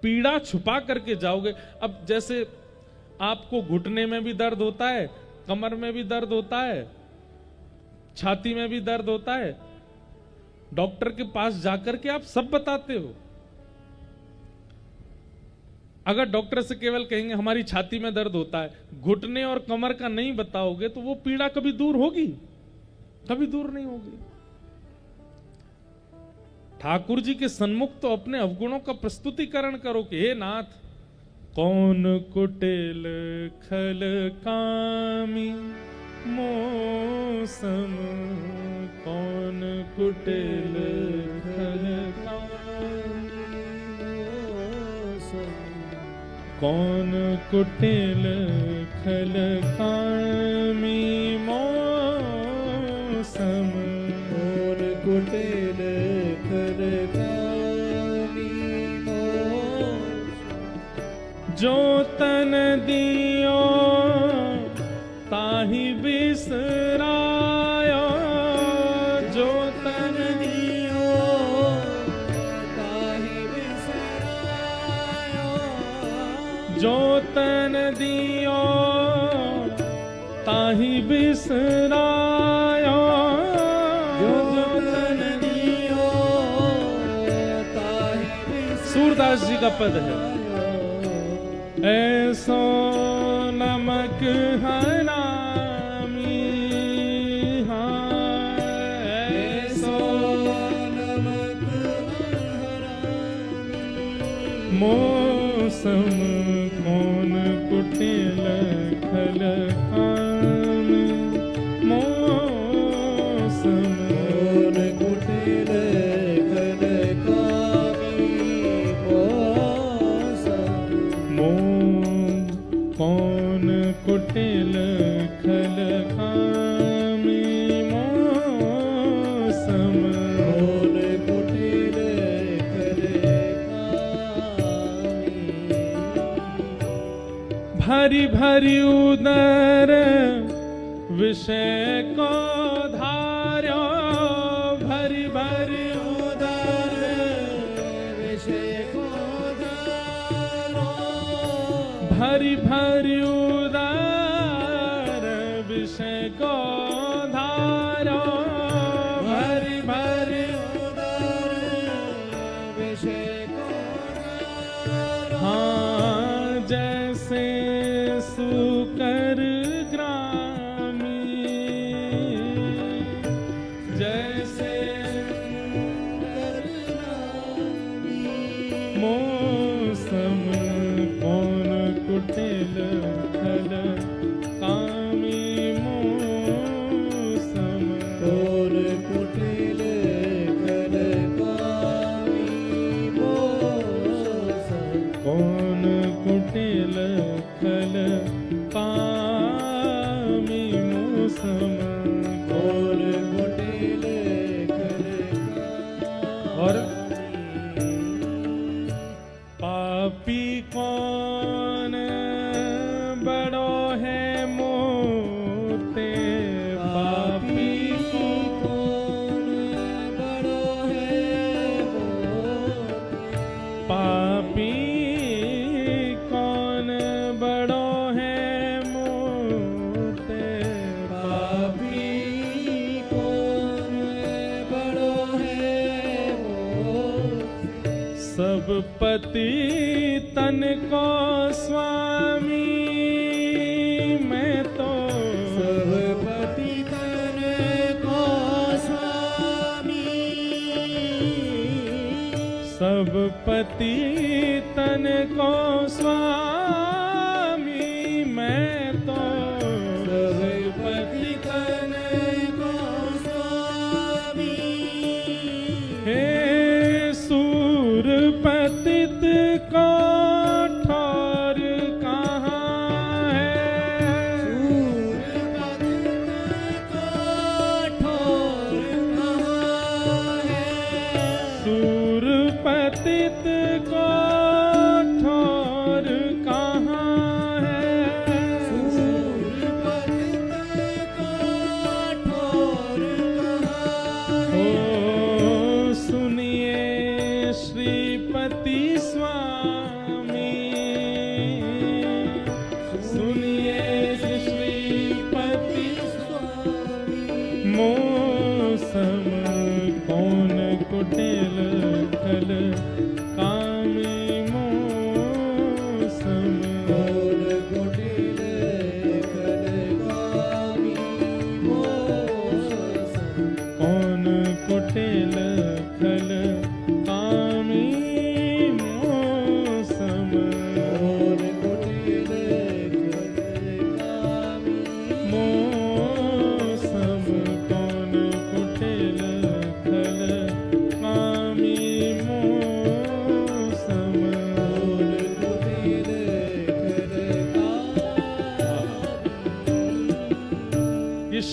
पीड़ा छुपा करके जाओगे, अब जैसे आपको घुटने में भी दर्द होता है, कमर में भी दर्द होता है, छाती में भी दर्द होता है, डॉक्टर के पास जाकर के आप सब बताते हो। अगर डॉक्टर से केवल कहेंगे हमारी छाती में दर्द होता है, घुटने और कमर का नहीं बताओगे तो वो पीड़ा कभी दूर होगी? कभी दूर नहीं होगी। ठाकुर जी के सन्मुख तो अपने अवगुणों का प्रस्तुतिकरण करो कि हे नाथ, कौन कुटिल खल कामी मौसम, कौन कुटिल खल कौन कुटिल खल कामी मौसम, कौन कुटिल खल कामी मौसम, जो तन दियो ताहि बिसरायो, जो तन दियो ताहि बिसरायो, जो तन दियो ताहि बिसरायो, जो तन दियो ताहि बिसरायो। सूरदास जी का पद है, ऐसो नमक हरामी, हाँ ऐसो नमक हरामी, मौसम कौन कुटिल खल कामी मौसम, कौन कुटिल खल कामी मौसम, कौन कुटिल खल कामी मौसम, कौन कुटिल खल कामी। भरी भरी उदर विषय को धार्यो, भरी भरी उदर विषय को धारो, भरी भरी उदर विषय को धारो, भरी भरी उदर विषय को धारो। हाँ जैसे सुकर ग्रामी, जैसे मौसम कौन कुटिल खल कामी मौसम, कौन कुटिल खल कामी मौसम, कौन कुटिल खल कामी मौसम, कौन कुटिल खल कामी। और पापी कौन बड़ो है मोते, पापी कौन बड़ो है मोते, पापी कौन बड़ो है मोते, पापी कौन बड़ो है मोते, सब पति तन को स्वामी, मैं तो सब पति तन को स्वामी, सब पति तन को स्वामी, मैं तो सब पति तन को स्वामी,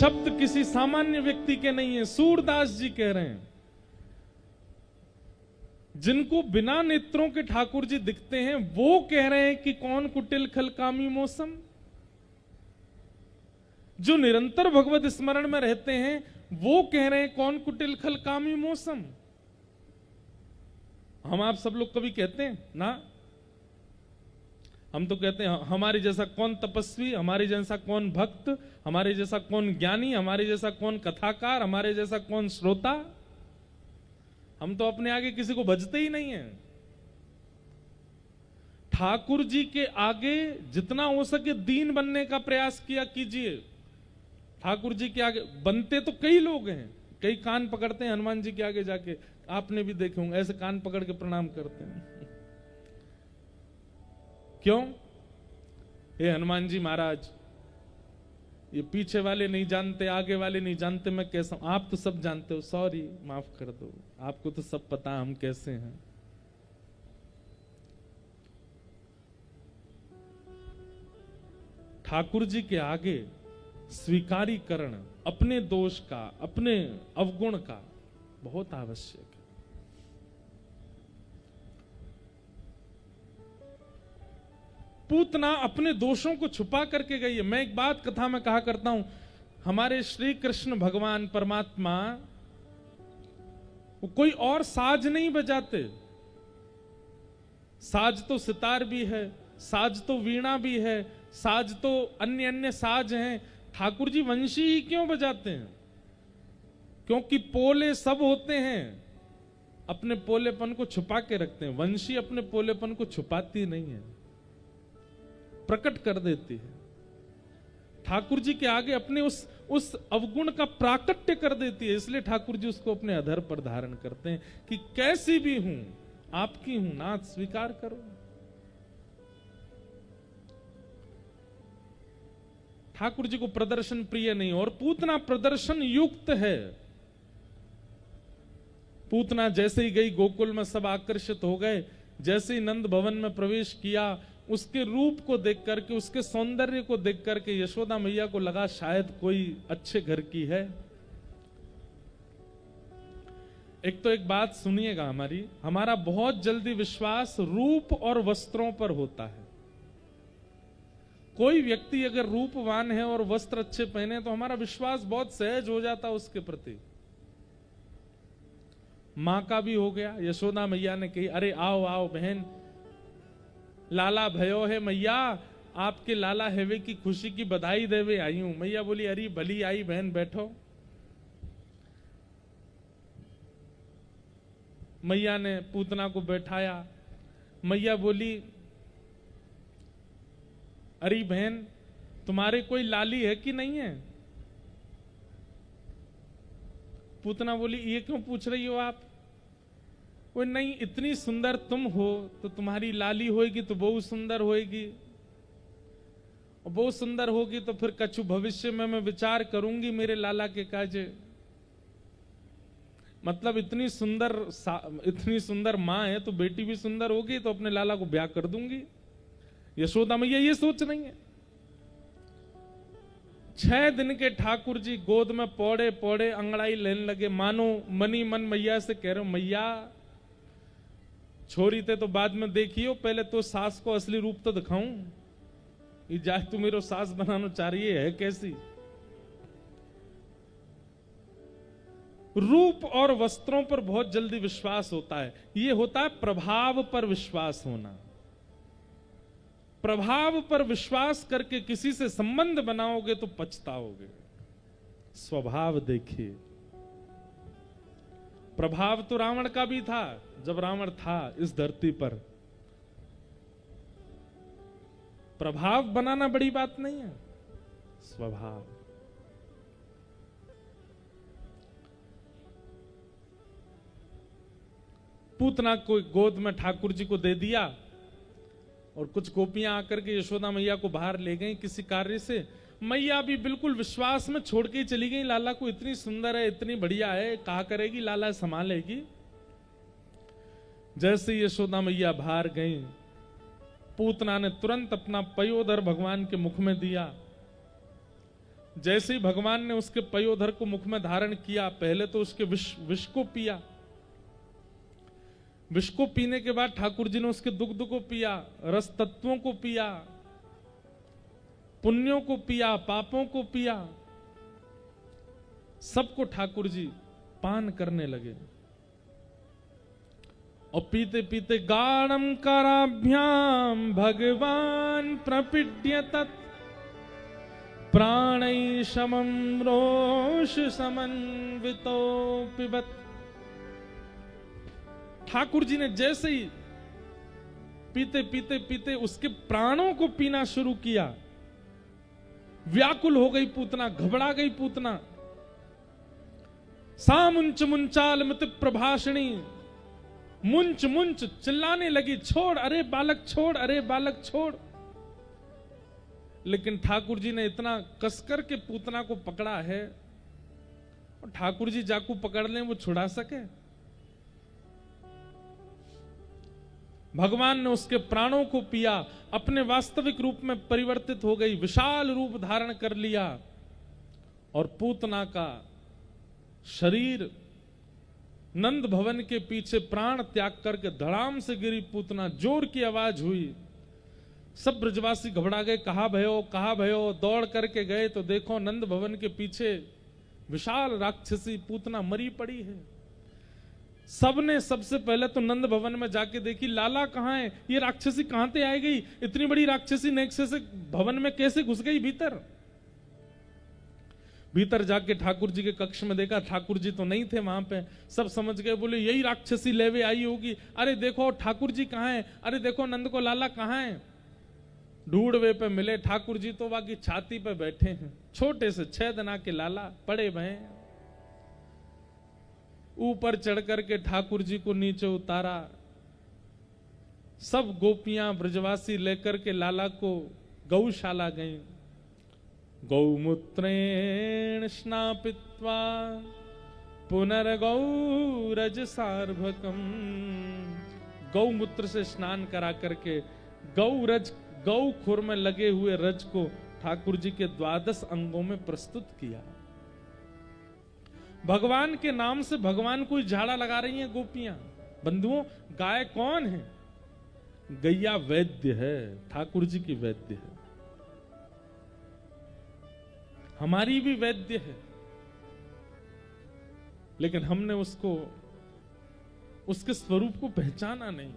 शब्द किसी सामान्य व्यक्ति के नहीं है। सूरदास जी कह रहे हैं, जिनको बिना नेत्रों के ठाकुर जी दिखते हैं वो कह रहे हैं कि कौन कुटिल खल कामी मौसम। जो निरंतर भगवत स्मरण में रहते हैं वो कह रहे हैं कौन कुटिल खल कामी मौसम। हम आप सब लोग कभी कहते हैं ना? हम तो कहते हैं हमारे जैसा कौन तपस्वी, हमारे जैसा कौन भक्त, हमारे जैसा कौन ज्ञानी, हमारे जैसा कौन कथाकार, हमारे जैसा कौन श्रोता। हम तो अपने आगे किसी को भजते ही नहीं है। ठाकुर जी के आगे जितना हो सके दीन बनने का प्रयास किया कीजिए। ठाकुर जी के आगे बनते तो कई लोग हैं, कई कान पकड़ते हैं हनुमान जी के आगे जाके, आपने भी देखे होंगे, ऐसे कान पकड़ के प्रणाम करते हैं। क्यों? हे हनुमान जी महाराज, ये पीछे वाले नहीं जानते, आगे वाले नहीं जानते, मैं कैसा हूं? आप तो सब जानते हो, सॉरी माफ कर दो, आपको तो सब पता हम कैसे हैं। ठाकुर जी के आगे स्वीकारीकरण अपने दोष का, अपने अवगुण का बहुत आवश्यक है। पूतना अपने दोषों को छुपा करके गई है। मैं एक बात कथा में कहा करता हूं, हमारे श्री कृष्ण भगवान परमात्मा वो कोई और साज नहीं बजाते। साज तो सितार भी है, साज तो वीणा भी है, साज तो अन्य अन्य साज हैं। ठाकुर जी वंशी ही क्यों बजाते हैं? क्योंकि पोले सब होते हैं, अपने पोलेपन को छुपा के रखते हैं। वंशी अपने पोलेपन को छुपाती नहीं है, प्रकट कर देती है। ठाकुर जी के आगे अपने उस अवगुण का प्राकट्य कर देती है। इसलिए ठाकुर जी उसको अपने अधर पर धारण करते हैं कि कैसी भी हूं आपकी हूं, नाथ स्वीकार करो। ठाकुर जी को प्रदर्शन प्रिय नहीं, और पूतना प्रदर्शन युक्त है। पूतना जैसे ही गई गोकुल में सब आकर्षित हो गए। जैसे ही नंद भवन में प्रवेश किया, उसके रूप को देख करके, उसके सौंदर्य को देख करके यशोदा मैया को लगा शायद कोई अच्छे घर की है। एक तो एक बात सुनिएगा, हमारा बहुत जल्दी विश्वास रूप और वस्त्रों पर होता है। कोई व्यक्ति अगर रूपवान है और वस्त्र अच्छे पहने तो हमारा विश्वास बहुत सहज हो जाता है उसके प्रति। मां का भी हो गया। यशोदा मैया ने कही, अरे आओ आओ बहन, लाला भयो है मैया, आपके लाला हेवे की खुशी की बधाई देवे आई हूं। मैया बोली, अरे भली आई बहन, बैठो। मैया ने पूतना को बैठाया। मैया बोली, अरे बहन तुम्हारे कोई लाली है कि नहीं है? पूतना बोली, ये क्यों पूछ रही हो आप? वो नहीं, इतनी सुंदर तुम हो तो तुम्हारी लाली होएगी तो बहुत सुंदर होएगी, और बहुत सुंदर होगी तो फिर कछु भविष्य में मैं विचार करूंगी मेरे लाला के काजे। मतलब इतनी सुंदर मां है तो बेटी भी सुंदर होगी तो अपने लाला को ब्याह कर दूंगी। यशोदा मैया ये सोच रही है। 6 दिन के ठाकुर जी गोद में पौड़े पौड़े अंगड़ाई लेने लगे, मानो मनी मन मैया से कह रहे हो, मैया छोरी थे तो बाद में देखियो, पहले तो सास को असली रूप तो दिखाऊं। ये जाए तू मेरे सास बनाना चाह रही है कैसी? रूप और वस्त्रों पर बहुत जल्दी विश्वास होता है। ये होता है प्रभाव पर विश्वास होना। प्रभाव पर विश्वास करके किसी से संबंध बनाओगे तो पछताओगे। स्वभाव देखिए, प्रभाव तो रावण का भी था जब रावण था इस धरती पर। प्रभाव बनाना बड़ी बात नहीं है, स्वभाव। पूतना को गोद में ठाकुर जी को दे दिया और कुछ गोपियां आकर के यशोदा मैया को बाहर ले गई किसी कार्य से। मैया भी बिल्कुल विश्वास में छोड़ के चली गई, लाला को इतनी सुंदर है, इतनी बढ़िया है, कहा करेगी लाला संभालेगी। जैसे यशोदा मैया बाहर गई, पूतना ने तुरंत अपना पयोदर भगवान के मुख में दिया जैसे ही भगवान ने उसके पयोधर को मुख में धारण किया, पहले तो उसके विष को पिया, विष को पीने के बाद ठाकुर जी ने उसके दुग्ध को पिया, रस तत्वों को पिया, पुण्यों को पिया, पापों को पिया, सबको ठाकुर जी पान करने लगे। और पीते पीते गाढ़म कराभ्याम भगवान प्रपीड्य तत् प्राणै समम रोष समन्वितो पिबत। ठाकुर जी ने जैसे ही पीते पीते पीते उसके प्राणों को पीना शुरू किया, व्याकुल हो गई पूतना, घबरा गई पूतना। सामुंच मुंचाल मत प्रभाषणी, मुंच मुंच चिल्लाने लगी, छोड़ अरे बालक छोड़, अरे बालक छोड़। लेकिन ठाकुर जी ने इतना कसकर के पूतना को पकड़ा है, और ठाकुर जी जाकू पकड़ लें वो छुड़ा सके? भगवान ने उसके प्राणों को पिया, अपने वास्तविक रूप में परिवर्तित हो गई, विशाल रूप धारण कर लिया, और पूतना का शरीर नंद भवन के पीछे प्राण त्याग करके धड़ाम से गिरी पूतना। जोर की आवाज हुई, सब ब्रजवासी घबरा गए, कहा भयो कहा भयो। दौड़ करके गए तो देखो नंद भवन के पीछे विशाल राक्षसी पूतना मरी पड़ी है। सबने सबसे पहले तो नंद भवन में जाके देखी, लाला कहां है, ये राक्षसी कहां से आई गई, इतनी बड़ी राक्षसी नेक्से से भवन में कैसे घुस गई भीतर। भीतर जाके ठाकुर जी के कक्ष में देखा, ठाकुर जी तो नहीं थे वहां पे। सब समझ गए, बोले यही राक्षसी लेवे आई होगी। अरे देखो ठाकुर जी कहां है, अरे देखो नंद को लाला कहां है। ढूंढवे पे मिले, ठाकुर जी तो बाकी छाती पे बैठे हैं, छोटे से 6 दिना के लाला पड़े भय। ऊपर चढ़ करके ठाकुर जी को नीचे उतारा। सब गोपियां ब्रजवासी लेकर के लाला को गौशाला गईं। गौमूत्रेण स्नापित्वा पुनर्गौरज सार्भकम। गौमूत्र से स्नान करा करके गौरज, गौ खुर में लगे हुए रज को ठाकुर जी के 12 अंगों में प्रस्तुत किया। भगवान के नाम से भगवान को झाड़ा लगा रही हैं गोपियां। बंधुओं, गाय कौन है? गैया वैद्य है, ठाकुर जी की वैद्य है, हमारी भी वैद्य है। लेकिन हमने उसको, उसके स्वरूप को पहचाना नहीं।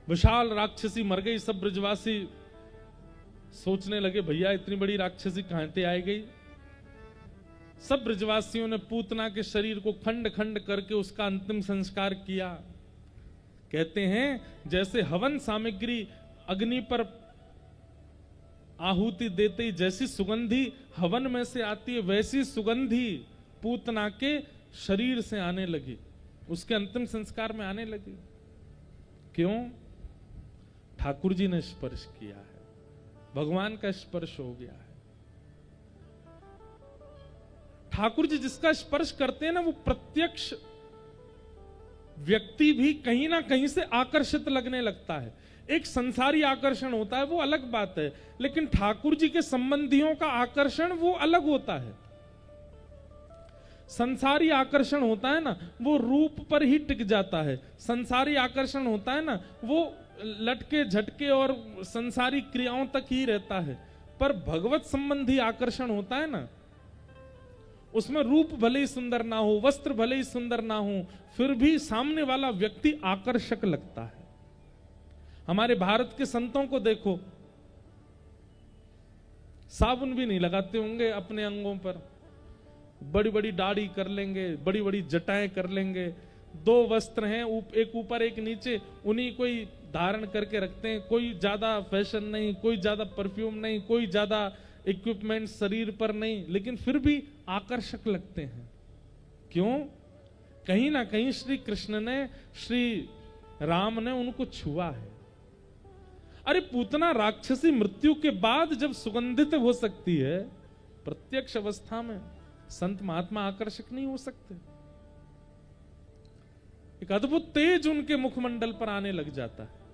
विशाल राक्षसी मर गई। सब ब्रजवासी सोचने लगे, भैया इतनी बड़ी राक्षसी कहां से आई गई। सब ब्रजवासियों ने पूतना के शरीर को खंड खंड करके उसका अंतिम संस्कार किया। कहते हैं जैसे हवन सामग्री अग्नि पर आहुति देते ही जैसी सुगंधी हवन में से आती है, वैसी सुगंधी पूतना के शरीर से आने लगी, उसके अंतिम संस्कार में आने लगी। क्यों? ठाकुर जी ने स्पर्श किया है, भगवान का स्पर्श हो गया है। ठाकुर जी जिसका स्पर्श करते हैं ना, वो प्रत्यक्ष व्यक्ति भी कहीं ना कहीं से आकर्षित लगने लगता है। एक संसारी आकर्षण होता है, वो अलग बात है, लेकिन ठाकुर जी के संबंधियों का आकर्षण वो अलग होता है। संसारी आकर्षण होता है ना, वो रूप पर ही टिक जाता है। संसारी आकर्षण होता है ना, वो लटके झटके और संसारी क्रियाओं तक ही रहता है। पर भगवत संबंधी आकर्षण होता है ना, उसमें रूप भले ही सुंदर ना हो, वस्त्र भले ही सुंदर ना हो, फिर भी सामने वाला व्यक्ति आकर्षक लगता है। हमारे भारत के संतों को देखो, साबुन भी नहीं लगाते होंगे अपने अंगों पर, बड़ी बड़ी दाढ़ी कर लेंगे, बड़ी बड़ी जटाएं कर लेंगे, 2 वस्त्र हैं, एक ऊपर एक नीचे, उन्हीं को ही धारण करके रखते हैं। कोई ज्यादा फैशन नहीं, कोई ज्यादा परफ्यूम नहीं, कोई ज्यादा इक्विपमेंट शरीर पर नहीं, लेकिन फिर भी आकर्षक लगते हैं। क्यों? कहीं ना कहीं श्री कृष्ण ने, श्री राम ने उनको छुआ है। अरे पूतना राक्षसी मृत्यु के बाद जब सुगंधित हो सकती है, प्रत्यक्ष अवस्था में संत महात्मा आकर्षक नहीं हो सकते। एक अद्भुत तेज उनके मुखमंडल पर आने लग जाता है।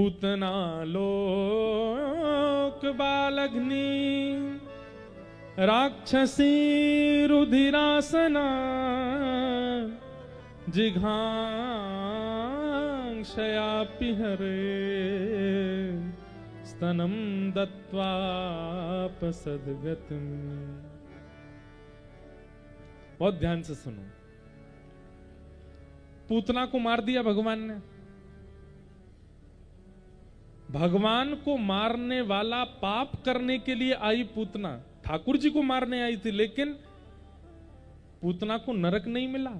पूतना लोक बालग्नि राक्षसी रुधिरासना जिघांक्षयापि हरे स्तनम दत्वापसद्गतिम्। बहुत ध्यान से सुनो। पूतना को मार दिया भगवान ने। भगवान को मारने वाला पाप करने के लिए आई पूतना। ठाकुर जी को मारने आई थी, लेकिन पूतना को नरक नहीं मिला।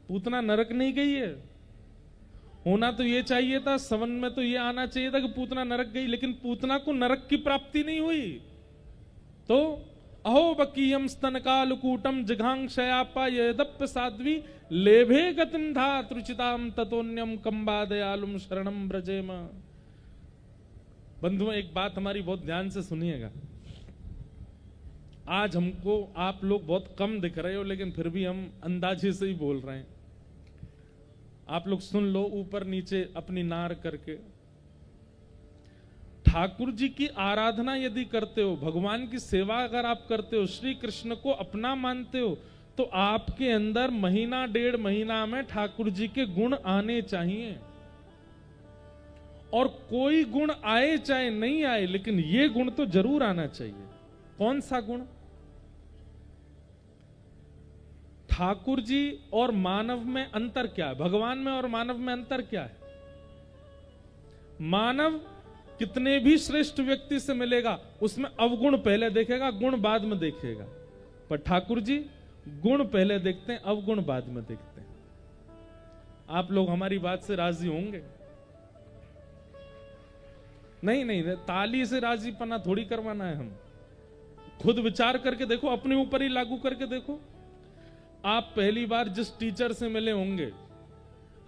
पूतना नरक नहीं गई है। होना तो ये चाहिए था, सवन में तो ये आना चाहिए था कि पूतना नरक गई, लेकिन पूतना को नरक की प्राप्ति नहीं हुई। तो अहो बकीयम स्तनकालकूटम जिघांक्षयापा यदप्य साध्वी लेभे गतिम धात रुचिताम ततोन्यम कंबादयालुम शरणम ब्रजेम। बंधुओं, एक बात हमारी बहुत ध्यान से सुनिएगा। आज हमको आप लोग बहुत कम दिख रहे हो, लेकिन फिर भी हम अंदाजे से ही बोल रहे हैं। आप लोग सुन लो ऊपर नीचे अपनी नार करके। ठाकुर जी की आराधना यदि करते हो, भगवान की सेवा अगर आप करते हो, श्री कृष्ण को अपना मानते हो, तो आपके अंदर महीना डेढ़ महीना में ठाकुर जी के गुण आने चाहिए। और कोई गुण आए चाहे नहीं आए, लेकिन ये गुण तो जरूर आना चाहिए। कौन सा गुण? ठाकुर जी और मानव में अंतर क्या है? भगवान में और मानव में अंतर क्या है? मानव कितने भी श्रेष्ठ व्यक्ति से मिलेगा, उसमें अवगुण पहले देखेगा, गुण बाद में देखेगा। पर ठाकुर जी गुण पहले देखते हैं, अवगुण बाद में देखते हैं। आप लोग हमारी बात से राजी होंगे? नहीं नहीं, ताली से राजीपना थोड़ी करवाना है। हम खुद विचार करके देखो, अपने ऊपर ही लागू करके देखो। आप पहली बार जिस टीचर से मिले होंगे,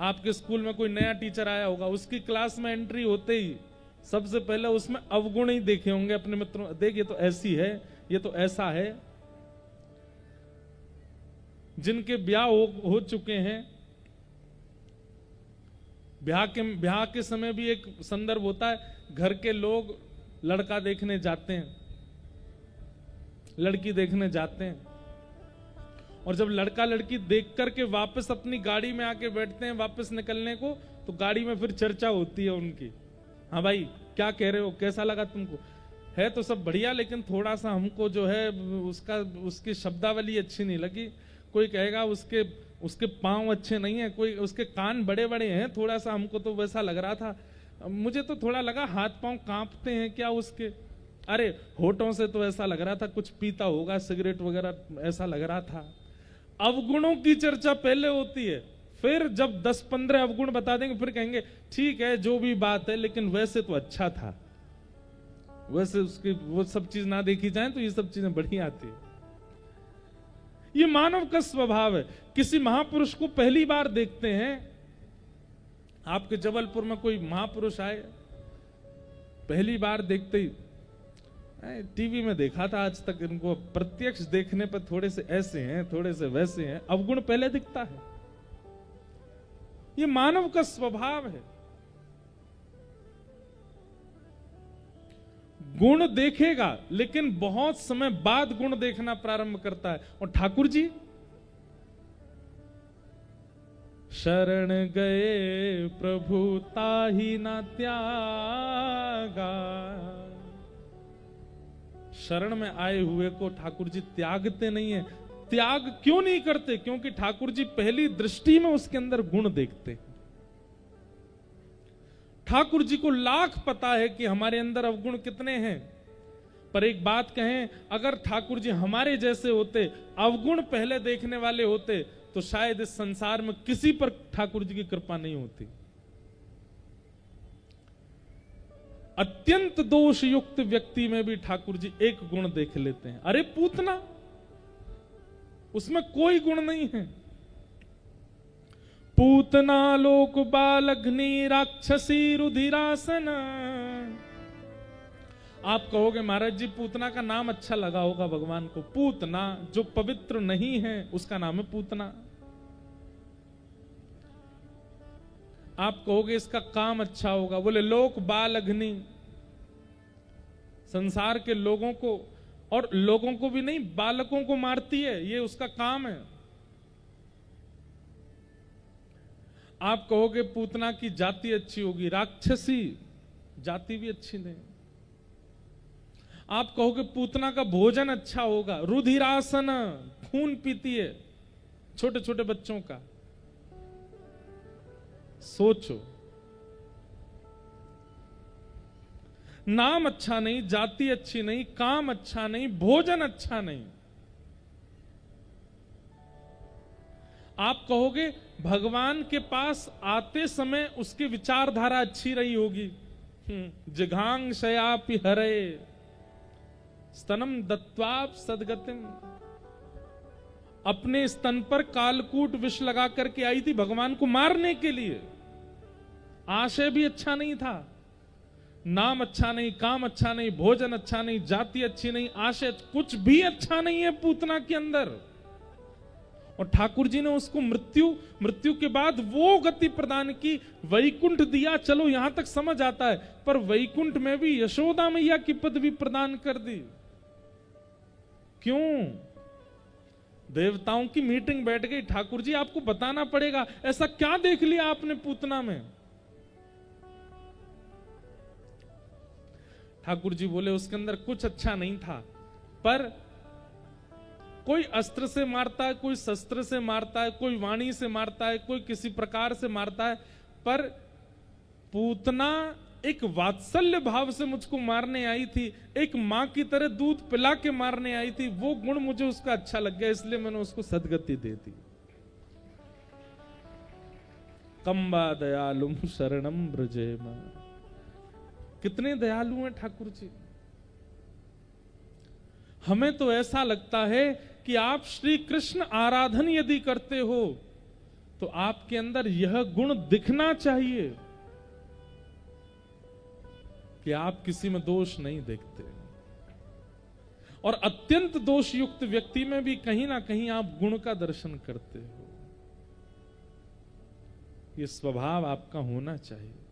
आपके स्कूल में कोई नया टीचर आया होगा, उसकी क्लास में एंट्री होते ही सबसे पहले उसमें अवगुण ही देखे होंगे अपने मित्रों। देख, ये तो ऐसी है, ये तो ऐसा है। जिनके ब्याह हो चुके हैं, ब्याह के समय भी एक संदर्भ होता है, घर के लोग लड़का देखने जाते हैं, लड़की देखने जाते हैं, और जब लड़का लड़की देख करके वापस अपनी गाड़ी में आके बैठते हैं वापस निकलने को, तो गाड़ी में फिर चर्चा होती है उनकी। हाँ भाई, क्या कह रहे हो, कैसा लगा तुमको? है तो सब बढ़िया, लेकिन थोड़ा सा हमको जो है उसकी शब्दावली अच्छी नहीं लगी। कोई कहेगा उसके पांव अच्छे नहीं है, कोई उसके कान बड़े बड़े हैं, थोड़ा सा हमको तो वैसा लग रहा था, मुझे तो थोड़ा लगा हाथ पांव कांपते हैं क्या उसके। अरे होठों से तो ऐसा लग रहा था कुछ पीता होगा, सिगरेट वगैरह, ऐसा लग रहा था। अवगुणों की चर्चा पहले होती है, फिर जब 10-15 अवगुण बता देंगे, फिर कहेंगे ठीक है जो भी बात है, लेकिन वैसे तो अच्छा था। वैसे उसकी वो सब चीज ना देखी जाए तो ये सब चीजें बढ़िया आती है। ये मानव का स्वभाव है। किसी महापुरुष को पहली बार देखते हैं, आपके जबलपुर में कोई महापुरुष आए, पहली बार देखते ही, टीवी में देखा था, आज तक इनको प्रत्यक्ष देखने पर थोड़े से ऐसे हैं, थोड़े से वैसे हैं, अवगुण पहले दिखता है। ये मानव का स्वभाव है। गुण देखेगा, लेकिन बहुत समय बाद गुण देखना प्रारंभ करता है। और ठाकुर जी शरण गए प्रभु ताहि न त्यागा, शरण में आए हुए को ठाकुर जी त्यागते नहीं है। त्याग क्यों नहीं करते? क्योंकि ठाकुर जी पहली दृष्टि में उसके अंदर गुण देखते। ठाकुर जी को लाख पता है कि हमारे अंदर अवगुण कितने हैं, पर एक बात कहें, अगर ठाकुर जी हमारे जैसे होते, अवगुण पहले देखने वाले होते, तो शायद इस संसार में किसी पर ठाकुर जी की कृपा नहीं होती। अत्यंत दोष युक्त व्यक्ति में भी ठाकुर जी एक गुण देख लेते हैं। अरे पूतना, उसमें कोई गुण नहीं है। पूतना लोक बालग्नि राक्षसी रुधिरासन। आप कहोगे महाराज जी पूतना का नाम अच्छा लगा होगा भगवान को। पूतना जो पवित्र नहीं है उसका नाम है पूतना। आप कहोगे इसका काम अच्छा होगा, बोले लोक बाल अग्नि, संसार के लोगों को, और लोगों को भी नहीं, बालकों को मारती है, ये उसका काम है। आप कहोगे पूतना की जाति अच्छी होगी, राक्षसी जाति भी अच्छी नहीं। आप कहोगे पूतना का भोजन अच्छा होगा, रुधिरासन, खून पीती है छोटे छोटे बच्चों का। सोचो, नाम अच्छा नहीं, जाति अच्छी नहीं, काम अच्छा नहीं, भोजन अच्छा नहीं। आप कहोगे भगवान के पास आते समय उसकी विचारधारा अच्छी रही होगी, जिघांग शयापि हरे स्तनम दत्वाप सदगतिम, अपने स्तन पर कालकूट विष लगा करके आई थी भगवान को मारने के लिए। आशय भी अच्छा नहीं था, नाम अच्छा नहीं, काम अच्छा नहीं, भोजन अच्छा नहीं, जाति अच्छी नहीं, आशय कुछ भी अच्छा नहीं है पूतना के अंदर। और ठाकुर जी ने उसको मृत्यु के बाद वो गति प्रदान की, वैकुंठ दिया, चलो यहां तक समझ आता है, पर वैकुंठ में भी यशोदा मैया की पदवी प्रदान कर दी। क्यों? देवताओं की मीटिंग बैठ गई, ठाकुर जी आपको बताना पड़ेगा, ऐसा क्या देख लिया आपने पूतना में? ठाकुर जी बोले उसके अंदर कुछ अच्छा नहीं था, पर कोई अस्त्र से मारता है, कोई शस्त्र से मारता है, कोई वाणी से मारता है, कोई किसी प्रकार से मारता है, पर पूतना एक वात्सल्य भाव से मुझको मारने आई थी, एक मां की तरह दूध पिला के मारने आई थी। वो गुण मुझे उसका अच्छा लग गया, इसलिए मैंने उसको सदगति दे दी। कंबा दयालुम शरणम ब्रजेम, कितने दयालु हैं ठाकुर जी। हमें तो ऐसा लगता है कि आप श्री कृष्ण आराधन यदि करते हो तो आपके अंदर यह गुण दिखना चाहिए कि आप किसी में दोष नहीं देखते, और अत्यंत दोष युक्त व्यक्ति में भी कहीं ना कहीं आप गुण का दर्शन करते हो। यह स्वभाव आपका होना चाहिए।